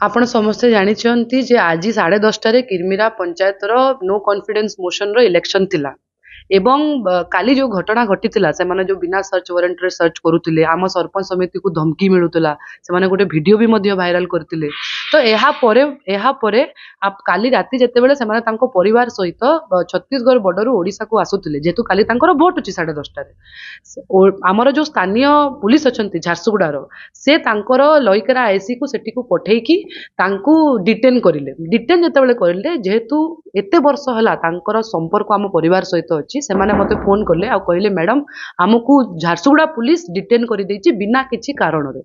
आपण समस्ते जानिछंती जे आज 10:30 Kirmira panchayat no confidence motion रो इलेक्शन थिला एवं काली जो घटना घटीथिला से माने जो बिना सर्च वारंट रे सर्च करूथिले आम सरपंच समिति को धमकी मिलुतला से माने गोटे वीडियो भी मध्य वायरल करथिले। तो एहा परे आप काली राती जेते बेले से माने तांको परिवार सहित छत्तीसगढ़ बॉर्डर ओडिसा को आसुथिले जेतु काली तांकर वोट अछि 10:30 रे आमर जो स्थानीय पुलिस अछंती झारसुगुड़ा रो से तांकर लइकरा आईसी को सेठी को पठेकी तांको डिटेन करिले। डिटेन जेते बेले करिले जेहेतु एते वर्ष हला तांकर संपर्क आम परिवार सहित अछि से माने मते फोन करले आ कहले मैडम हमकु झारसुगुड़ा पुलिस डिटेन करि दैछि बिना किछि कारण रे।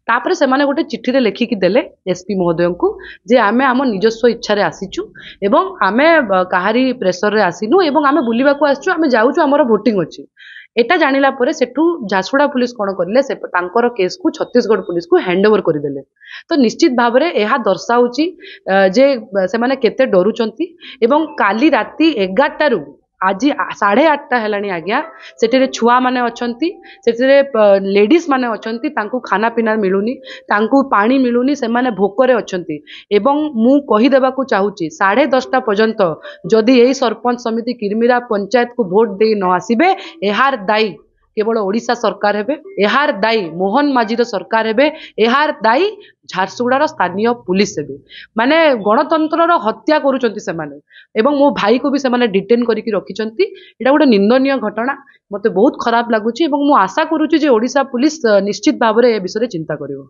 तापरे से माने गोटे चिट्ठी रे लेखि कि देले एसपी महोदय को जे आमे आम निजस्व इच्छा रे आसीचु एवं आमे काहारी प्रेशर रे आसीनु एवं आमे बुलिबा को आछू आमे जाउचु हमर वोटिंग अछि। एटा जानिला परे सेठू झारसुगुड़ा पुलिस कोन करले से तांकर केस को छत्तीसगढ़ पुलिस को हैंडओवर कर देले। तो निश्चित भाव रे एहा दर्शाउची जे से माने केते डरुचंती एवं काली राती 11 रु आज 8:30 हेलानी आज्ञा सेठरे छुआ माने अछंती सेठरे लेडीज माने अछंती तांको खाना पीना मिलुनी तांको पानी मिलुनी से माने भोकरे अछंती एवं मु कहि देबा को चाहूची 10:30 पर्यंत जदि एई सरपंच समिति किरमिरा पंचायत को वोट दे न आसीबे एहार दायी केवल ओडिशा सरकार हेबे एहार दायी मोहन माझी सरकार हेबे एहार दायी झारसुगुड़ा स्थानीय पुलिस हेबे। माने गणतंत्र हत्या करूचंती से माने एवं मो भाई को भी से माने डिटेन करिकि रखिचंती। एटा गोटे निंदनीय घटना मते बहुत खराब लागुची एवं मु आशा करूची जे ओडिशा पुलिस निश्चित भाव रे ए विषय रे चिंता करिवो।